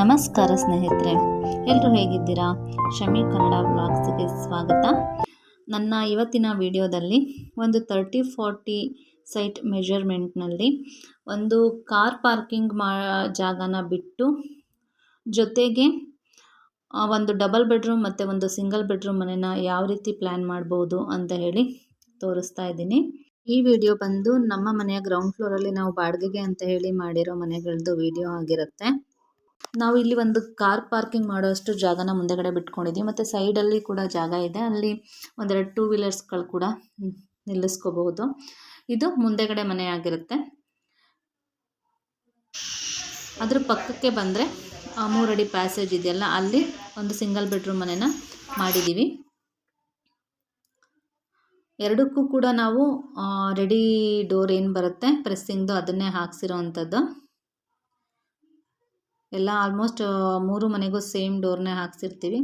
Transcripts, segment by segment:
ನಮಸ್ಕಾರ ಸ್ನೇಹಿತರೆ, ಎಲ್ಲರೂ ಹೇಗಿದ್ದೀರಾ? ಶಮಿ ಕನ್ನಡ ವ್ಲಾಗ್ಸ್ಗೆ ಸ್ವಾಗತ. ನನ್ನ ಇವತ್ತಿನ ವಿಡಿಯೋದಲ್ಲಿ ಒಂದು 30-40 ಸೈಟ್ ಮೆಜರ್ಮೆಂಟ್ನಲ್ಲಿ ಒಂದು ಕಾರ್ ಪಾರ್ಕಿಂಗ್ ಜಾಗನ ಬಿಟ್ಟು ಜೊತೆಗೆ ಒಂದು ಡಬಲ್ ಬೆಡ್ರೂಮ್ ಮತ್ತು ಒಂದು ಸಿಂಗಲ್ ಬೆಡ್ರೂಮ್ ಮನೆನ ಯಾವ ರೀತಿ ಪ್ಲ್ಯಾನ್ ಮಾಡ್ಬೋದು ಅಂತ ಹೇಳಿ ತೋರಿಸ್ತಾ ಇದ್ದೀನಿ. ಈ ವಿಡಿಯೋ ಬಂದು ನಮ್ಮ ಮನೆಯ ಗ್ರೌಂಡ್ ಫ್ಲೋರಲ್ಲಿ ನಾವು ಬಾಡಿಗೆಗೆ ಅಂತ ಹೇಳಿ ಮಾಡಿರೋ ಮನೆಗಳದ್ದು ವಿಡಿಯೋ ಆಗಿರುತ್ತೆ. ನಾವು ಇಲ್ಲಿ ಒಂದು ಕಾರ್ ಪಾರ್ಕಿಂಗ್ ಮಾಡೋಷ್ಟು ಜಾಗನ ಮುಂದೆಗಡೆ ಬಿಟ್ಕೊಂಡಿದ್ದೀವಿ ಮತ್ತು ಸೈಡಲ್ಲಿ ಕೂಡ ಜಾಗ ಇದೆ. ಅಲ್ಲಿ ಒಂದೆರಡು 2 ವೀಲರ್ಸ್ಗಳು ಕೂಡ ನಿಲ್ಲಿಸ್ಕೋಬಹುದು. ಇದು ಮುಂದೆಗಡೆ ಮನೆ ಆಗಿರುತ್ತೆ. ಅದ್ರ ಪಕ್ಕಕ್ಕೆ ಬಂದರೆ 3 ಅಡಿ ಪ್ಯಾಸೇಜ್ ಇದೆಯಲ್ಲ, ಅಲ್ಲಿ ಒಂದು ಸಿಂಗಲ್ ಬೆಡ್ರೂಮ್ ಮನೆನ ಮಾಡಿದ್ದೀವಿ. ಎರಡಕ್ಕೂ ಕೂಡ ನಾವು ರೆಡಿ ಡೋರ್ ಏನು ಬರುತ್ತೆ ಪ್ರೆಸ್ಸಿಂಗ್ದು ಅದನ್ನೇ ಹಾಕ್ಸಿರೋ ಅಂಥದ್ದು. ಎಲ್ಲ ಆಲ್ಮೋಸ್ಟ್ 3 ಮನೆಗೂ ಸೇಮ್ ಡೋರ್ನೇ ಹಾಕ್ಸಿರ್ತೀವಿ.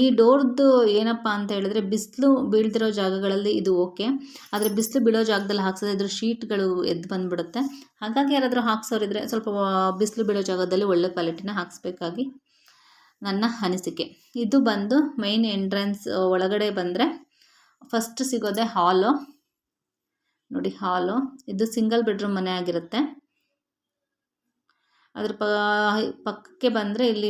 ಈ ಡೋರ್ದು ಏನಪ್ಪ ಅಂತ ಹೇಳಿದ್ರೆ, ಬಿಸಿಲು ಬೀಳ್ದಿರೋ ಜಾಗಗಳಲ್ಲಿ ಇದು ಓಕೆ, ಆದರೆ ಬಿಸಿಲು ಬೀಳೋ ಜಾಗದಲ್ಲಿ ಹಾಕ್ಸಿದ್ರೆ ಇದ್ರ ಶೀಟ್ಗಳು ಎದ್ದು ಬಂದುಬಿಡುತ್ತೆ. ಹಾಗಾಗಿ ಯಾರಾದರೂ ಹಾಕ್ಸೋರಿದ್ರೆ ಸ್ವಲ್ಪ ಬಿಸಿಲು ಬೀಳೋ ಜಾಗದಲ್ಲಿ ಒಳ್ಳೆ ಕ್ವಾಲಿಟಿನ ಹಾಕಿಸ್ಬೇಕಾಗಿ ನನ್ನ ಅನಿಸಿಕೆ. ಇದು ಬಂದು ಮೈನ್ ಎಂಟ್ರೆನ್ಸ್ ಒಳಗಡೆ ಬಂದರೆ ಫಸ್ಟ್ ಸಿಗೋದೆ ಹಾಲು. ನೋಡಿ, ಹಾಲು ಇದು ಸಿಂಗಲ್ ಬೆಡ್ರೂಮ್ ಮನೆ ಆಗಿರುತ್ತೆ. ಅದ್ರ ಪಕ್ಕಕ್ಕೆ ಬಂದರೆ ಇಲ್ಲಿ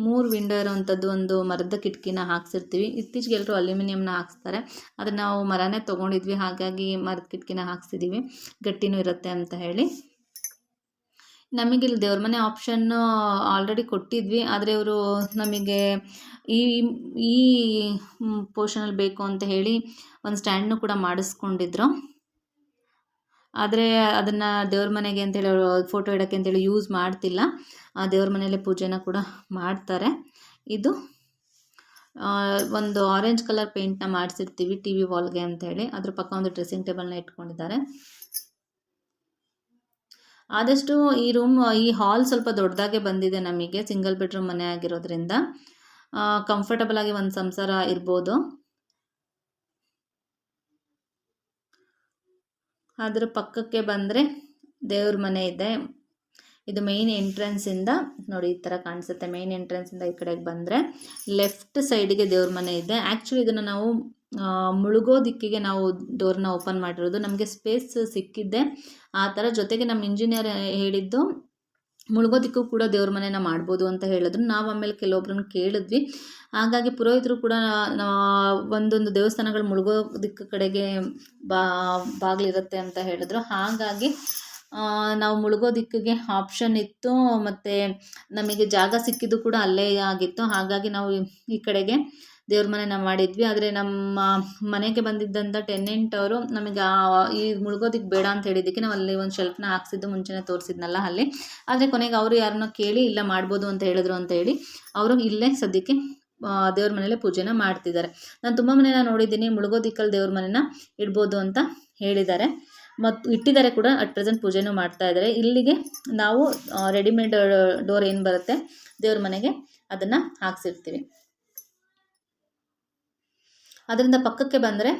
3 ವಿಂಡೋ ಇರೋವಂಥದ್ದು ಒಂದು ಮರದ ಕಿಟಕಿನ ಹಾಕ್ಸಿರ್ತೀವಿ. ಇತ್ತೀಚೆಗೆ ಎಲ್ಲರೂ ಅಲ್ಯೂಮಿನಿಯಂನ ಹಾಕ್ಸ್ತಾರೆ, ಆದರೆ ನಾವು ಮರನೇ ತೊಗೊಂಡಿದ್ವಿ, ಹಾಗಾಗಿ ಮರದ ಕಿಟಕಿನ ಹಾಕ್ಸಿದ್ದೀವಿ, ಗಟ್ಟಿನೂ ಇರುತ್ತೆ ಅಂತ ಹೇಳಿ. ನಮಗೆ ಇಲ್ಲಿ ದೇವ್ರ ಮನೆ ಆಪ್ಷನ್ನು ಆಲ್ರೆಡಿ ಕೊಟ್ಟಿದ್ವಿ, ಆದರೆ ಇವರು ನಮಗೆ ಈ ಈ ಪೋರ್ಷನಲ್ಲಿ ಬೇಕು ಅಂತ ಹೇಳಿ ಒಂದು ಸ್ಟ್ಯಾಂಡ್ನು ಕೂಡ ಮಾಡಿಸ್ಕೊಂಡಿದ್ರು. ಆದರೆ ಅದನ್ನು ದೇವ್ರ ಮನೆಗೆ ಅಂತೇಳಿ ಅವರು ಫೋಟೋ ಇಡೋಕ್ಕೆ ಅಂತೇಳಿ ಯೂಸ್ ಮಾಡ್ತಿಲ್ಲ. ದೇವ್ರ ಮನೆಯಲ್ಲೇ ಪೂಜೆನ ಕೂಡ ಮಾಡ್ತಾರೆ. ಇದು ಒಂದು ಆರೆಂಜ್ ಕಲರ್ ಪೇಂಟ್ನ ಮಾಡಿಸಿರ್ತೀವಿ ಟಿ ವಿ ವಾಲ್ಗೆ ಅಂತೇಳಿ. ಅದ್ರ ಪಕ್ಕ ಒಂದು ಡ್ರೆಸ್ಸಿಂಗ್ ಟೇಬಲ್ನ ಇಟ್ಕೊಂಡಿದ್ದಾರೆ. ಆದಷ್ಟು ಈ ಹಾಲ್ ಸ್ವಲ್ಪ ದೊಡ್ಡದಾಗೆ ಬಂದಿದೆ ನಮಗೆ, ಸಿಂಗಲ್ ಬೆಡ್ರೂಮ್ ಮನೆ ಆಗಿರೋದ್ರಿಂದ ಕಂಫರ್ಟಬಲ್ ಆಗಿ ಒಂದು ಸಂಸಾರ ಇರ್ಬೋದು. ಅದರ ಪಕ್ಕಕ್ಕೆ ಬಂದರೆ ದೇವ್ರ ಮನೆ ಇದೆ. ಇದು ಮೇನ್ ಎಂಟ್ರೆನ್ಸಿಂದ ನೋಡಿ ಈ ಥರ ಕಾಣಿಸುತ್ತೆ. ಮೇನ್ ಎಂಟ್ರೆನ್ಸಿಂದ ಈ ಕಡೆಗೆ ಬಂದರೆ ಲೆಫ್ಟ್ ಸೈಡಿಗೆ ದೇವ್ರ ಮನೆ ಇದೆ. ಆ್ಯಕ್ಚುಲಿ ಇದನ್ನು ನಾವು ಮುಳುಗೋ ದಿಕ್ಕಿಗೆ ನಾವು ಡೋರ್ನ ಓಪನ್ ಮಾಡಿರೋದು, ನಮಗೆ ಸ್ಪೇಸ್ ಸಿಕ್ಕಿದ್ದೆ ಆ ಥರ. ಜೊತೆಗೆ ನಮ್ಮ ಇಂಜಿನಿಯರ್ ಹೇಳಿದ್ದು ಮುಳುಗೋದಿಕ್ಕೂ ಕೂಡ ದೇವ್ರ ಮನೆನ ಮಾಡ್ಬೋದು ಅಂತ ಹೇಳಿದ್ರು. ನಾವು ಆಮೇಲೆ ಕೆಲವೊಬ್ರನ್ನ ಕೇಳಿದ್ವಿ, ಹಾಗಾಗಿ ಪುರೋಹಿತರು ಕೂಡ ಒಂದೊಂದು ದೇವಸ್ಥಾನಗಳು ಮುಳುಗೋ ದಿಕ್ಕು ಕಡೆಗೆ ಬಾಗಿಲಿರುತ್ತೆ ಅಂತ ಹೇಳಿದ್ರು. ಹಾಗಾಗಿ ನಾವು ಮುಳುಗೋ ದಿಕ್ಕಿಗೆ ಆಪ್ಷನ್ ಇತ್ತು, ಮತ್ತು ನಮಗೆ ಜಾಗ ಸಿಕ್ಕಿದ್ದು ಕೂಡ ಅಲ್ಲೇ ಆಗಿತ್ತು. ಹಾಗಾಗಿ ನಾವು ಈ ಕಡೆಗೆ ದೇವ್ರ ಮನೆನ ಮಾಡಿದ್ವಿ. ಆದರೆ ನಮ್ಮ ಮನೆಗೆ ಬಂದಿದ್ದಂಥ ಟೆನೆಂಟ್ ಅವರು ನಮಗೆ ಈ ಮುಳುಗೋದಿಕ್ಕೆ ಬೇಡ ಅಂತ ಹೇಳಿದ್ದಕ್ಕೆ ನಾವು ಅಲ್ಲಿ ಒಂದು ಶೆಲ್ಫ್ನ ಹಾಕ್ಸಿದ್ದು ಮುಂಚೆನೇ ತೋರಿಸಿದ್ನಲ್ಲ ಅಲ್ಲಿ. ಆದರೆ ಕೊನೆಗೆ ಅವರು ಯಾರನ್ನೋ ಕೇಳಿ ಇಲ್ಲ ಮಾಡ್ಬೋದು ಅಂತ ಹೇಳಿದ್ರು ಅಂತ ಹೇಳಿ ಅವರು ಇಲ್ಲೇ ಸದ್ಯಕ್ಕೆ ದೇವ್ರ ಮನೇಲೆ ಪೂಜೆನ ಮಾಡ್ತಿದ್ದಾರೆ. ನಾನು ತುಂಬ ಮನೆನ ನೋಡಿದ್ದೀನಿ, ಮುಳುಗೋ ದಿಕ್ಕಲ್ಲಿ ದೇವ್ರ ಮನೆನ ಇಡ್ಬೋದು ಅಂತ ಹೇಳಿದ್ದಾರೆ ಮತ್ತು ಇಟ್ಟಿದ್ದಾರೆ ಕೂಡ. ಅಟ್ ಪ್ರೆಸೆಂಟ್ ಪೂಜೆನೂ ಮಾಡ್ತಾ ಇದ್ದಾರೆ. ಇಲ್ಲಿಗೆ ನಾವು ರೆಡಿಮೇಡ್ ಡೋರ್ ಏನು ಬರುತ್ತೆ ದೇವ್ರ ಮನೆಗೆ ಅದನ್ನು ಹಾಕ್ಸಿರ್ತೀವಿ. ಅದರಿಂದ ಪಕ್ಕಕ್ಕೆ ಬಂದರೆ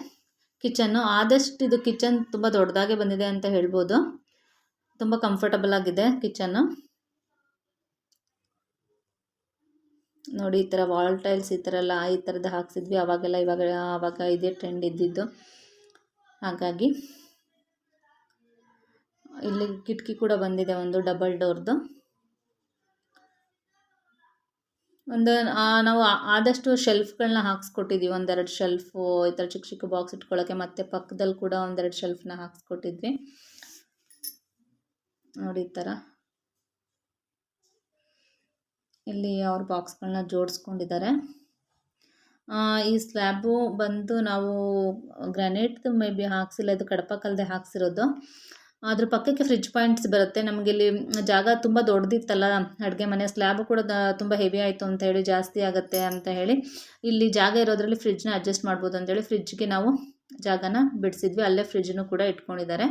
ಕಿಚನ್ನು. ಆದಷ್ಟು ಇದು ಕಿಚನ್ ತುಂಬ ದೊಡ್ಡದಾಗೆ ಬಂದಿದೆ ಅಂತ ಹೇಳ್ಬೋದು. ತುಂಬ ಕಂಫರ್ಟಬಲ್ ಆಗಿದೆ ಕಿಚನ್ನು. ನೋಡಿ, ಈ ಥರ ವಾಲ್ ಟೈಲ್ಸ್ ಈ ಥರ ಎಲ್ಲ ಈ ಥರದ್ದು ಹಾಕ್ಸಿದ್ವಿ ಆವಾಗ ಇದೇ ಟ್ರೆಂಡ್ ಇದ್ದಿದ್ದು. ಹಾಗಾಗಿ ಇಲ್ಲಿ ಕಿಟಕಿ ಕೂಡ ಬಂದಿದೆ, ಒಂದು ಡಬಲ್ ಡೋರ್ದು. ನಾವು ಆದಷ್ಟು ಶೆಲ್ಫ್ಗಳನ್ನ ಹಾಕ್ಸ್ಕೊಟ್ಟಿದ್ವಿ, ಒಂದೆರಡು ಶೆಲ್ಫು ಈ ಥರ ಚಿಕ್ಕ ಚಿಕ್ಕ ಬಾಕ್ಸ್ ಇಟ್ಕೊಳ್ಳೋಕ್ಕೆ, ಮತ್ತು ಪಕ್ಕದಲ್ಲಿ ಕೂಡ ಒಂದೆರಡು ಶೆಲ್ಫ್ನ ಹಾಕ್ಸ್ಕೊಟ್ಟಿದ್ವಿ. ನೋಡಿ, ಈ ಥರ ಇಲ್ಲಿ ಅವ್ರ ಬಾಕ್ಸ್ಗಳನ್ನ ಜೋಡಿಸ್ಕೊಂಡಿದ್ದಾರೆ. ಈ ಸ್ಲ್ಯಾಬು ಬಂದು ನಾವು ಗ್ರಾನೈಟ್ದು ಮೇ ಬಿ ಹಾಕ್ಸಿಲ್ಲ, ಇದು ಕಡಪ ಕಲ್ಲದೆ ಹಾಕ್ಸಿರೋದು. ಅದ್ರ ಪಕ್ಕಕ್ಕೆ ಫ್ರಿಜ್ ಪಾಯಿಂಟ್ಸ್ ಬರುತ್ತೆ. ನಮಗೆ ಇಲ್ಲಿ ಜಾಗ ತುಂಬ ದೊಡ್ಡದಿತ್ತಲ್ಲ ಅಡುಗೆ ಮನೆ, ಸ್ಲ್ಯಾಬು ಕೂಡ ತುಂಬ ಹೆವಿ ಆಯಿತು ಅಂತ ಹೇಳಿ, ಜಾಸ್ತಿ ಆಗುತ್ತೆ ಅಂತ ಹೇಳಿ ಇಲ್ಲಿ ಜಾಗ ಇರೋದ್ರಲ್ಲಿ ಫ್ರಿಜ್ನ ಅಡ್ಜಸ್ಟ್ ಮಾಡ್ಬೋದು ಅಂತೇಳಿ ಫ್ರಿಜ್ಗೆ ನಾವು ಜಾಗನ ಬಿಡಿಸಿದ್ವಿ. ಅಲ್ಲೇ ಫ್ರಿಜ್ನು ಕೂಡ ಇಟ್ಕೊಂಡಿದ್ದಾರೆ.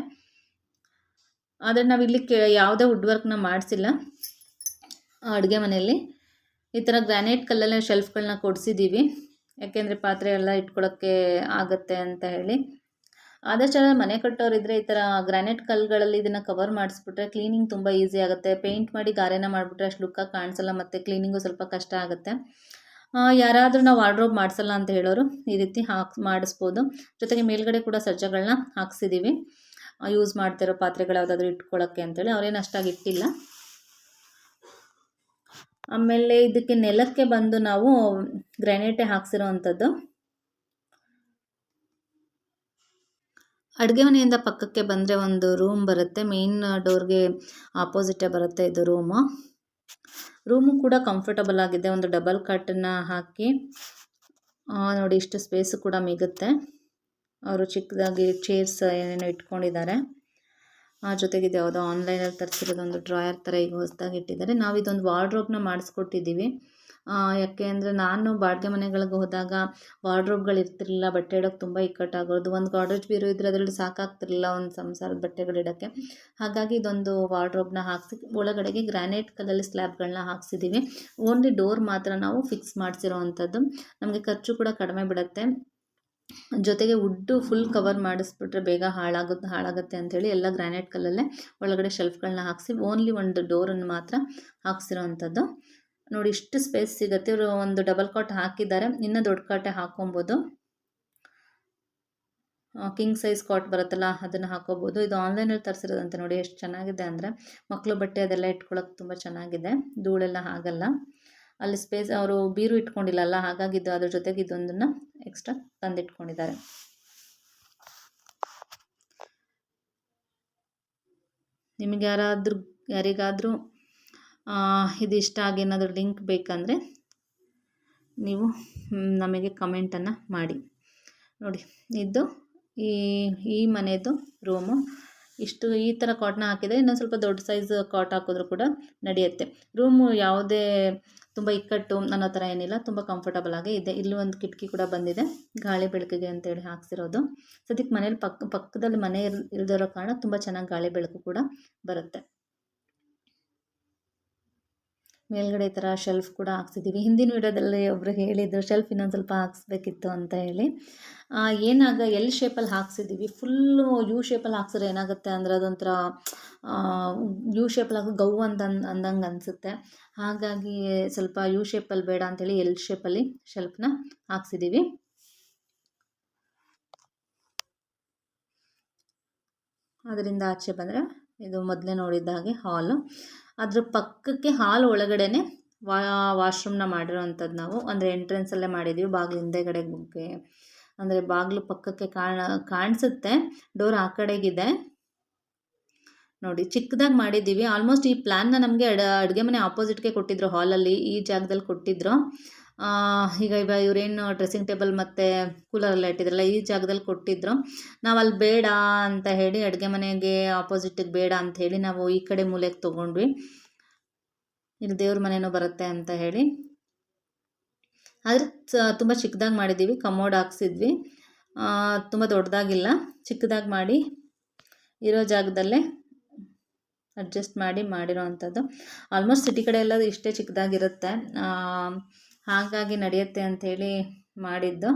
ಆದರೆ ನಾವಿಲ್ಲಿ ಯಾವುದೇ ವುಡ್ ವರ್ಕ್ನ ಮಾಡಿಸಿಲ್ಲ ಅಡುಗೆ ಮನೆಯಲ್ಲಿ. ಈ ಥರ ಗ್ರಾನೈಟ್ ಕಲ್ಲಲ್ಲೇ ಶೆಲ್ಫ್ಗಳನ್ನ ಕೊಡಿಸಿದ್ದೀವಿ, ಯಾಕೆಂದರೆ ಪಾತ್ರೆ ಎಲ್ಲ ಇಟ್ಕೊಳ್ಳೋಕ್ಕೆ ಆಗುತ್ತೆ ಅಂತ ಹೇಳಿ. ಆದಷ್ಟು ಮನೆ ಕಟ್ಟೋರಿದ್ರೆ ಈ ಥರ ಗ್ರಾನೈಟ್ ಕಲ್ಲುಗಳಲ್ಲಿ ಇದನ್ನು ಕವರ್ ಮಾಡಿಸ್ಬಿಟ್ರೆ ಕ್ಲೀನಿಂಗ್ ತುಂಬ ಈಸಿ ಆಗುತ್ತೆ. ಪೇಂಟ್ ಮಾಡಿ ಗಾರೆನ ಮಾಡಿಬಿಟ್ರೆ ಅಷ್ಟು ಲುಕ್ಕಾಗಿ ಕಾಣಿಸಲ್ಲ ಮತ್ತು ಕ್ಲೀನಿಂಗು ಸ್ವಲ್ಪ ಕಷ್ಟ ಆಗುತ್ತೆ. ಯಾರಾದರೂ ನಾವು ವಾರ್ಡ್ರೋಬ್ ಮಾಡಿಸಲ್ಲ ಅಂತ ಹೇಳೋರು ಈ ರೀತಿ ಮಾಡಿಸ್ಬೋದು. ಜೊತೆಗೆ ಮೇಲ್ಗಡೆ ಕೂಡ ಸಜ್ಜಗಳನ್ನ ಹಾಕ್ಸಿದ್ದೀವಿ, ಯೂಸ್ ಮಾಡ್ತಿರೋ ಪಾತ್ರೆಗಳು ಯಾವುದಾದ್ರೂ ಇಟ್ಕೊಳ್ಳೋಕ್ಕೆ ಅಂತೇಳಿ. ಅವ್ರೇನು ಅಷ್ಟಾಗಿ ಇಟ್ಟಿಲ್ಲ. ಆಮೇಲೆ ಇದಕ್ಕೆ ನೆಲಕ್ಕೆ ಬಂದು ನಾವು ಗ್ರಾನೈಟೇ ಹಾಕ್ಸಿರೋ ಅಂಥದ್ದು. ಅಡುಗೆ ಮನೆಯಿಂದ ಪಕ್ಕಕ್ಕೆ ಬಂದರೆ ಒಂದು ರೂಮ್ ಬರುತ್ತೆ, ಮೇನ್ ಡೋರ್ಗೆ ಆಪೋಸಿಟೇ ಬರುತ್ತೆ ಇದು ರೂಮು ಕೂಡ ಕಂಫರ್ಟಬಲ್ ಆಗಿದೆ. ಒಂದು ಡಬಲ್ ಕಟ್ಟನ್ನ ಹಾಕಿ ನೋಡಿ, ಇಷ್ಟು ಸ್ಪೇಸು ಕೂಡ ಮಿಗುತ್ತೆ. ಅವರು ಚಿಕ್ಕದಾಗಿ ಚೇರ್ಸ್ ಏನೇನೋ ಇಟ್ಕೊಂಡಿದ್ದಾರೆ. ಜೊತೆಗೆ ಇದು ಯಾವುದೋ ಆನ್ಲೈನಲ್ಲಿ ತರಿಸಿರೋದೊಂದು ಡ್ರಾಯರ್ ಥರ ಈಗ ಹೊಸದಾಗಿ ಇಟ್ಟಿದ್ದಾರೆ. ನಾವು ಇದೊಂದು ವಾರ್ಡ್ರೋಬ್ನ ಮಾಡಿಸ್ಕೊಟ್ಟಿದ್ದೀವಿ. ಯಾಕೆ ಅಂದರೆ ನಾನು ಬಾಡಿಗೆ ಮನೆಗಳಿಗೆ ಹೋದಾಗ ವಾರ್ಡ್ರೋಬ್ಗಳು ಇರ್ತಿರಲಿಲ್ಲ, ಬಟ್ಟೆ ಇಡೋಕ್ಕೆ ತುಂಬ ಇಕ್ಕಟ್ಟಾಗೋದು. ಒಂದು ಗಾಡ್ರೇಜ್ ಬೀರು ಇದ್ದರೆ ಅದರಲ್ಲಿ ಸಾಕಾಗ್ತಿರಲಿಲ್ಲ ಒಂದು ಸಂಸಾರದ ಬಟ್ಟೆಗಳಿಡೋಕ್ಕೆ. ಹಾಗಾಗಿ ಇದೊಂದು ವಾರ್ಡ್ರೋಬ್ನ ಹಾಕಿಸಿ ಒಳಗಡೆಗೆ ಗ್ರಾನೈಟ್ ಕಲ್ಲಲ್ಲಿ ಸ್ಲ್ಯಾಬ್ಗಳನ್ನ ಹಾಕ್ಸಿದ್ದೀವಿ. ಓನ್ಲಿ ಡೋರ್ ಮಾತ್ರ ನಾವು ಫಿಕ್ಸ್ ಮಾಡಿಸಿರೋ ಅಂಥದ್ದು. ನಮಗೆ ಖರ್ಚು ಕೂಡ ಕಡಿಮೆ ಬಿಡುತ್ತೆ. ಜೊತೆಗೆ ವುಡ್ಡು ಫುಲ್ ಕವರ್ ಮಾಡಿಸ್ಬಿಟ್ರೆ ಬೇಗ ಹಾಳಾಗುತ್ತೆ ಅಂಥೇಳಿ ಎಲ್ಲ ಗ್ರಾನೈಟ್ ಕಲ್ಲಲ್ಲೇ ಒಳಗಡೆ ಶೆಲ್ಫ್ಗಳನ್ನ ಹಾಕಿಸಿ ಓನ್ಲಿ ಒಂದು ಡೋರನ್ನು ಮಾತ್ರ ಹಾಕ್ಸಿರೋ ಅಂಥದ್ದು. ನೋಡಿ, ಇಷ್ಟು ಸ್ಪೇಸ್ ಸಿಗುತ್ತೆ. ಇವರು ಒಂದು ಡಬಲ್ ಕಾಟ್ ಹಾಕಿದ್ದಾರೆ, ಇನ್ನೂ ದೊಡ್ಡ ಕಾಟೆ ಹಾಕೊಬೋದು. ಕಿಂಗ್ ಸೈಜ್ ಕಾಟ್ ಬರುತ್ತಲ್ಲ ಅದನ್ನು ಹಾಕೋಬೋದು. ಇದು ಆನ್ಲೈನಲ್ಲಿ ತರಿಸಿರೋದಂತೆ. ನೋಡಿ ಎಷ್ಟು ಚೆನ್ನಾಗಿದೆ ಅಂದರೆ, ಮಕ್ಕಳು ಬಟ್ಟೆ ಅದೆಲ್ಲ ಇಟ್ಕೊಳ್ಳೋಕೆ ತುಂಬ ಚೆನ್ನಾಗಿದೆ, ಧೂಳೆಲ್ಲ ಆಗಲ್ಲ. ಅಲ್ಲಿ ಸ್ಪೇಸ್ ಅವರು ಬೀರು ಇಟ್ಕೊಂಡಿಲ್ಲಲ್ಲ, ಹಾಗಾಗಿ ಅದ್ರ ಜೊತೆಗೆ ಇದೊಂದನ್ನು ಎಕ್ಸ್ಟ್ರಾ ತಂದಿಟ್ಕೊಂಡಿದ್ದಾರೆ. ನಿಮಗೆ ಯಾರಿಗಾದರೂ ಇದು ಇಷ್ಟ ಆಗಿ ಏನಾದರೂ ಲಿಂಕ್ ಬೇಕಂದರೆ ನೀವು ನಮಗೆ ಕಮೆಂಟನ್ನು ಮಾಡಿ. ನೋಡಿ, ಇದು ಈ ಮನೆಯದು ರೂಮು. ಇಷ್ಟು ಈ ಥರ ಕಾಟ್ನ ಹಾಕಿದರೆ ಇನ್ನೊಂದು ಸ್ವಲ್ಪ ದೊಡ್ಡ ಸೈಜ್ ಕಾಟ್ ಹಾಕಿದ್ರೂ ಕೂಡ ನಡೆಯುತ್ತೆ. ರೂಮು ಯಾವುದೇ ತುಂಬ ಇಕ್ಕಟ್ಟು ಅನ್ನೋ ಥರ ಏನಿಲ್ಲ, ತುಂಬ ಕಂಫರ್ಟಬಲ್ ಆಗಿ ಇದೆ. ಇಲ್ಲಿ ಒಂದು ಕಿಟಕಿ ಕೂಡ ಬಂದಿದೆ, ಗಾಳಿ ಬೆಳಕಿಗೆ ಅಂತೇಳಿ ಹಾಕ್ಸಿರೋದು. ಸದ್ಯಕ್ಕೆ ಮನೇಲಿ ಪಕ್ಕದಲ್ಲಿ ಮನೆ ಇಲ್ದಿರೋ ಕಾರಣ ತುಂಬ ಚೆನ್ನಾಗಿ ಗಾಳಿ ಬೆಳಕು ಕೂಡ ಬರುತ್ತೆ. ಮೇಲ್ಗಡೆ ಈ ಥರ ಶೆಲ್ಫ್ ಕೂಡ ಹಾಕ್ಸಿದ್ದೀವಿ. ಹಿಂದಿನ ವಿಡಿಯೋದಲ್ಲಿ ಒಬ್ಬರು ಹೇಳಿದರು ಶೆಲ್ಫ್ ಇನ್ನೊಂದು ಸ್ವಲ್ಪ ಹಾಕ್ಸ್ಬೇಕಿತ್ತು ಅಂತ ಹೇಳಿ. ಎಲ್ ಶೇಪಲ್ಲಿ ಹಾಕ್ಸಿದ್ದೀವಿ. ಫುಲ್ಲು ಯು ಶೇಪಲ್ಲಿ ಹಾಕ್ಸಿದ್ರೆ ಏನಾಗುತ್ತೆ ಅಂದರೆ ಅದೊಂಥರ ಯು ಶೇಪಲ್ಲಿ ಹಾಕಿ ಗೌ ಅಂದಂಗೆ ಅನಿಸುತ್ತೆ. ಹಾಗಾಗಿ ಸ್ವಲ್ಪ ಯು ಶೇಪಲ್ಲಿ ಬೇಡ ಅಂಥೇಳಿ ಎಲ್ ಶೇಪಲ್ಲಿ ಶೆಲ್ಫ್ನ ಹಾಕ್ಸಿದ್ದೀವಿ. ಅದರಿಂದ ಆಚೆ ಬಂದರೆ ಇದು ಮೊದಲೇ ನೋಡಿದ್ದ ಹಾಗೆ ಹಾಲು. ಅದ್ರ ಪಕ್ಕಕ್ಕೆ ಹಾಲ್ ಒಳಗಡೆನೆ ವಾಶ್ರೂಮ್ನ ಮಾಡಿರೋ ಅಂಥದ್ದು ನಾವು ಅಂದರೆ ಎಂಟ್ರೆನ್ಸಲ್ಲೇ ಮಾಡಿದ್ದೀವಿ. ಬಾಗಿಲು ಹಿಂದೆಗಡೆಗೆ ಅಂದರೆ ಬಾಗಿಲು ಪಕ್ಕಕ್ಕೆ ಕಾಣಿಸುತ್ತೆ. ಡೋರ್ ಆ ಕಡೆಗಿದೆ ನೋಡಿ, ಚಿಕ್ಕದಾಗಿ ಮಾಡಿದ್ದೀವಿ. ಆಲ್ಮೋಸ್ಟ್ ಈ ಪ್ಲ್ಯಾನ್ನ ನಮಗೆ ಅಡುಗೆ ಮನೆ ಆಪೋಸಿಟ್ಗೆ ಕೊಟ್ಟಿದ್ರು, ಹಾಲಲ್ಲಿ ಈ ಜಾಗದಲ್ಲಿ ಕೊಟ್ಟಿದ್ರು. ಈಗ ಇವರೇನು ಡ್ರೆಸ್ಸಿಂಗ್ ಟೇಬಲ್ ಮತ್ತು ಕೂಲರೆಲ್ಲ ಇಟ್ಟಿದ್ರಲ್ಲ ಈ ಜಾಗದಲ್ಲಿ ಕೊಟ್ಟಿದ್ರು. ನಾವು ಅಲ್ಲಿ ಬೇಡ ಅಂತ ಹೇಳಿ ಅಡುಗೆ ಮನೆಗೆ ಆಪೋಸಿಟಿಗೆ ಬೇಡ ಅಂತ ಹೇಳಿ ನಾವು ಈ ಕಡೆ ಮೂಲೆಗೆ ತೊಗೊಂಡ್ವಿ. ಇಲ್ಲಿ ದೇವ್ರ ಮನೆಯೂ ಬರುತ್ತೆ ಅಂತ ಹೇಳಿ. ಆದರೆ ತುಂಬ ಚಿಕ್ಕದಾಗಿ ಮಾಡಿದ್ದೀವಿ. ಕಮೋಡ್ ಹಾಕ್ಸಿದ್ವಿ, ತುಂಬ ದೊಡ್ಡದಾಗಿಲ್ಲ, ಚಿಕ್ಕದಾಗಿ ಮಾಡಿ ಇರೋ ಜಾಗದಲ್ಲೇ ಅಡ್ಜಸ್ಟ್ ಮಾಡಿರೋ ಅಂಥದ್ದು. ಆಲ್ಮೋಸ್ಟ್ ಸಿಟಿ ಕಡೆ ಎಲ್ಲ ಇಷ್ಟೇ ಚಿಕ್ಕದಾಗಿರುತ್ತೆ, ಹಾಗಾಗಿ ನಡೆಯುತ್ತೆ ಅಂಥೇಳಿ ಮಾಡಿದ್ದು.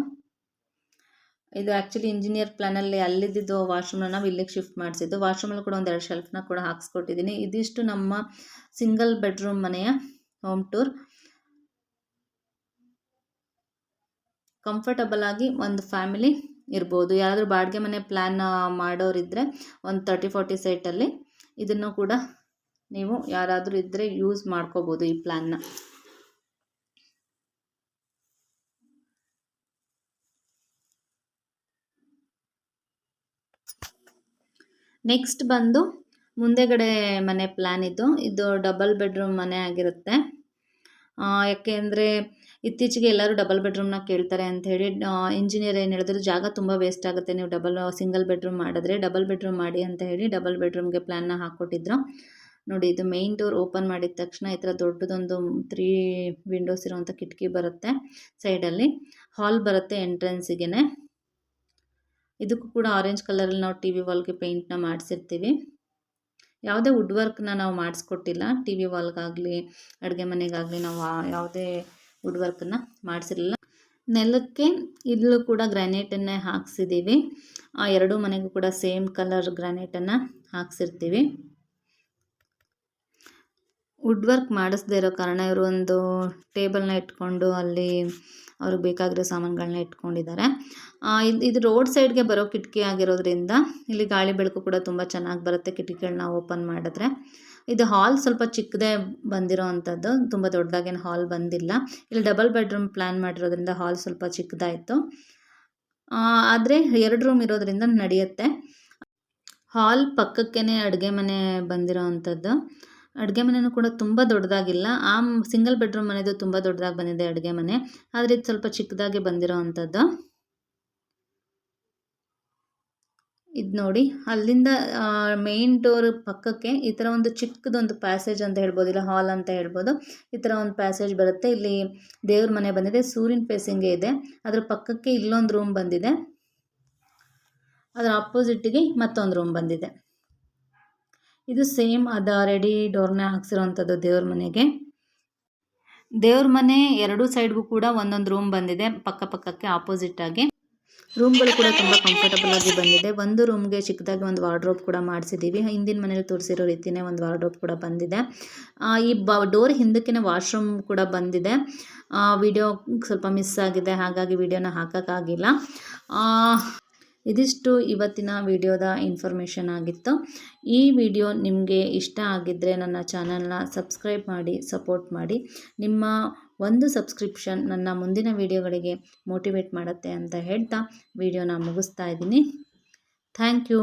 ಇದು ಆ್ಯಕ್ಚುಲಿ ಇಂಜಿನಿಯರ್ ಪ್ಲ್ಯಾನಲ್ಲಿ ಅಲ್ಲಿದ್ದು ವಾಶ್ರೂಮ್ನ ನಾವು ಇಲ್ಲಿಗೆ ಶಿಫ್ಟ್ ಮಾಡಿಸಿದ್ದು. ವಾಶ್ರೂಮಲ್ಲಿ ಕೂಡ ಒಂದೆರಡು ಶೆಲ್ಫ್ನ ಕೂಡ ಹಾಕ್ಸ್ಕೊಟ್ಟಿದ್ದೀನಿ. ಇದಿಷ್ಟು ನಮ್ಮ ಸಿಂಗಲ್ ಬೆಡ್ರೂಮ್ ಮನೆಯ ಹೋಮ್ ಟೂರ್. ಕಂಫರ್ಟಬಲ್ ಆಗಿ ಒಂದು ಫ್ಯಾಮಿಲಿ ಇರ್ಬೋದು. ಯಾರಾದರೂ ಬಾಡಿಗೆ ಮನೆ ಪ್ಲ್ಯಾನ್ ಮಾಡೋರಿದ್ದರೆ ಒಂದು 30-40 ಸೈಟಲ್ಲಿ ಇದನ್ನು ಕೂಡ ನೀವು ಯಾರಾದರೂ ಇದ್ದರೆ ಯೂಸ್ ಮಾಡ್ಕೋಬೋದು ಈ ಪ್ಲ್ಯಾನ್ನ. ನೆಕ್ಸ್ಟ್ ಬಂದು ಮುಂದೆಗಡೆ ಮನೆ ಪ್ಲ್ಯಾನ್ ಇದು ಡಬಲ್ ಬೆಡ್ರೂಮ್ ಮನೆ ಆಗಿರುತ್ತೆ. ಯಾಕೆ ಅಂದರೆ ಇತ್ತೀಚೆಗೆ ಎಲ್ಲರೂ ಡಬಲ್ ಬೆಡ್ರೂಮ್ನ ಕೇಳ್ತಾರೆ ಅಂಥೇಳಿ ಇಂಜಿನಿಯರ್ ಏನು ಹೇಳಿದ್ರು, ಜಾಗ ತುಂಬ ವೇಸ್ಟ್ ಆಗುತ್ತೆ, ನೀವು ಸಿಂಗಲ್ ಬೆಡ್ರೂಮ್ ಮಾಡಿದ್ರೆ ಡಬಲ್ ಬೆಡ್ರೂಮ್ ಮಾಡಿ ಅಂತ ಹೇಳಿ ಡಬಲ್ ಬೆಡ್ರೂಮ್ಗೆ ಪ್ಲ್ಯಾನ್ನ ಹಾಕ್ಕೊಟ್ಟಿದ್ರು. ನೋಡಿ, ಇದು ಮೇಯ್ನ್ ಡೋರ್ ಓಪನ್ ಮಾಡಿದ ತಕ್ಷಣ ಈ ಥರ ದೊಡ್ಡದೊಂದು 3 ವಿಂಡೋಸ್ ಇರೋವಂಥ ಕಿಟಕಿ ಬರುತ್ತೆ. ಸೈಡಲ್ಲಿ ಹಾಲ್ ಬರುತ್ತೆ ಎಂಟ್ರೆನ್ಸಿಗೆ. ಇದಕ್ಕೂ ಕೂಡ ಆರೆಂಜ್ ಕಲರಲ್ಲಿ ನಾವು ಟಿ ವಿ ವಾಲ್ಗೆ ಪೇಂಟ್ನ ಮಾಡಿಸಿರ್ತೀವಿ. ಯಾವುದೇ ವುಡ್ ವರ್ಕ್ನ ನಾವು ಮಾಡಿಸ್ಕೊಟ್ಟಿಲ್ಲ. ಟಿ ವಿ ವಾಲ್ಗಾಗಲಿ ಅಡುಗೆ ಮನೆಗಾಗಲಿ ನಾವು ಯಾವುದೇ ವುಡ್ ವರ್ಕನ್ನು ಮಾಡಿಸಿರಲಿಲ್ಲ. ನೆಲಕ್ಕೆ ಇಲ್ಲೂ ಕೂಡ ಗ್ರಾನೈಟನ್ನೇ ಹಾಕ್ಸಿದ್ದೀವಿ. ಎರಡೂ ಮನೆಗೂ ಕೂಡ ಸೇಮ್ ಕಲರ್ ಗ್ರಾನೈಟನ್ನು ಹಾಕ್ಸಿರ್ತೀವಿ. ವುಡ್ ವರ್ಕ್ ಮಾಡಿಸ್ದೇ ಇರೋ ಕಾರಣ ಇವರು ಒಂದು ಟೇಬಲ್ನ ಇಟ್ಕೊಂಡು ಅಲ್ಲಿ ಅವ್ರಿಗೆ ಬೇಕಾಗಿರೋ ಸಾಮಾನುಗಳನ್ನ ಇಟ್ಕೊಂಡಿದ್ದಾರೆ. ಇದು ರೋಡ್ ಸೈಡ್ಗೆ ಬರೋ ಕಿಟಕಿ ಆಗಿರೋದ್ರಿಂದ ಇಲ್ಲಿ ಗಾಳಿ ಬೆಳಕು ಕೂಡ ತುಂಬ ಚೆನ್ನಾಗಿ ಬರುತ್ತೆ ಕಿಟಕಿಗಳನ್ನ ಓಪನ್ ಮಾಡಿದ್ರೆ. ಇದು ಹಾಲ್ ಸ್ವಲ್ಪ ಚಿಕ್ಕದೇ ಬಂದಿರೋ ಅಂಥದ್ದು, ತುಂಬ ದೊಡ್ಡದಾಗೇನು ಹಾಲ್ ಬಂದಿಲ್ಲ. ಇಲ್ಲಿ ಡಬಲ್ ಬೆಡ್ರೂಮ್ ಪ್ಲ್ಯಾನ್ ಮಾಡಿರೋದ್ರಿಂದ ಹಾಲ್ ಸ್ವಲ್ಪ ಚಿಕ್ಕದಾಯಿತು. ಆದರೆ 2 ರೂಮ್ ಇರೋದ್ರಿಂದ ನಡೆಯುತ್ತೆ. ಹಾಲ್ ಪಕ್ಕಕ್ಕೇ ಅಡುಗೆ ಮನೆ ಬಂದಿರೋ ಅಂಥದ್ದು. ಅಡುಗೆ ಮನೆಯೂ ಕೂಡ ತುಂಬ ದೊಡ್ಡದಾಗಿಲ್ಲ. ಸಿಂಗಲ್ ಬೆಡ್ರೂಮ್ ಮನೆದು ತುಂಬ ದೊಡ್ಡದಾಗಿ ಬಂದಿದೆ ಅಡುಗೆ ಮನೆ, ಆದರೆ ಇದು ಸ್ವಲ್ಪ ಚಿಕ್ಕದಾಗಿ ಬಂದಿರೋ ಅಂಥದ್ದು. ಇದು ನೋಡಿ, ಅಲ್ಲಿಂದ ಮೇನ್ ಡೋರ್ ಪಕ್ಕಕ್ಕೆ ಈ ಥರ ಒಂದು ಚಿಕ್ಕದೊಂದು ಪ್ಯಾಸೇಜ್ ಅಂತ ಹೇಳ್ಬೋದು, ಇಲ್ಲ ಹಾಲ್ ಅಂತ ಹೇಳ್ಬೋದು. ಈ ಥರ ಒಂದು ಪ್ಯಾಸೇಜ್ ಬರುತ್ತೆ. ಇಲ್ಲಿ ದೇವ್ರ ಮನೆ ಬಂದಿದೆ, ಸೂರ್ಯನ ಫೇಸಿಂಗೇ ಇದೆ. ಅದ್ರ ಪಕ್ಕಕ್ಕೆ ಇಲ್ಲೊಂದು ರೂಮ್ ಬಂದಿದೆ, ಅದರ ಆಪೋಸಿಟ್ಟಿಗೆ ಮತ್ತೊಂದು ರೂಮ್ ಬಂದಿದೆ. ಇದು ಸೇಮ್ ರೆಡಿ ಡೋರ್ನ ಹಾಕ್ಸಿರೋವಂಥದ್ದು ದೇವ್ರ ಮನೆಗೆ. ದೇವ್ರ ಮನೆ 2 ಸೈಡ್ಗೂ ಕೂಡ ಒಂದೊಂದು ರೂಮ್ ಬಂದಿದೆ, ಪಕ್ಕಕ್ಕೆ ಆಪೋಸಿಟ್ ಆಗಿ. ರೂಮ್ಗಳು ಕೂಡ ತುಂಬ ಕಂಫರ್ಟಬಲ್ ಆಗಿ ಬಂದಿದೆ. ಒಂದು ರೂಮ್ಗೆ ಚಿಕ್ಕದಾಗಿ ಒಂದು ವಾರ್ಡ್ರೋಬ್ ಕೂಡ ಮಾಡಿಸಿದ್ದೀವಿ. ಹಿಂದಿನ ಮನೇಲಿ ತೋರಿಸಿರೋ ರೀತಿಯೇ ಒಂದು ವಾರ್ಡ್ರೋಬ್ ಕೂಡ ಬಂದಿದೆ. ಈ ಡೋರ್ ಹಿಂದಕ್ಕೆ ವಾಶ್ರೂಮ್ ಕೂಡ ಬಂದಿದೆ. ವಿಡಿಯೋ ಸ್ವಲ್ಪ ಮಿಸ್ ಆಗಿದೆ, ಹಾಗಾಗಿ ವಿಡಿಯೋನ ಹಾಕೋಕ್ಕಾಗಿಲ್ಲ. ಇದಿಷ್ಟು ಇವತ್ತಿನ ವಿಡಿಯೋದ ಇನ್ಫಾರ್ಮೇಷನ್ ಆಗಿತ್ತು. ಈ ವಿಡಿಯೋ ನಿಮಗೆ ಇಷ್ಟ ಆಗಿದ್ದರೆ ನನ್ನ ಚಾನಲ್ನ ಸಬ್ಸ್ಕ್ರೈಬ್ ಮಾಡಿ ಸಪೋರ್ಟ್ ಮಾಡಿ. ನಿಮ್ಮ ಒಂದು ಸಬ್ಸ್ಕ್ರಿಪ್ಷನ್ ನನ್ನ ಮುಂದಿನ ವಿಡಿಯೋಗಳಿಗೆ ಮೋಟಿವೇಟ್ ಮಾಡುತ್ತೆ ಅಂತ ಹೇಳ್ತಾ ವಿಡಿಯೋನ ಮುಗಿಸ್ತಾ ಇದ್ದೀನಿ. Thank you.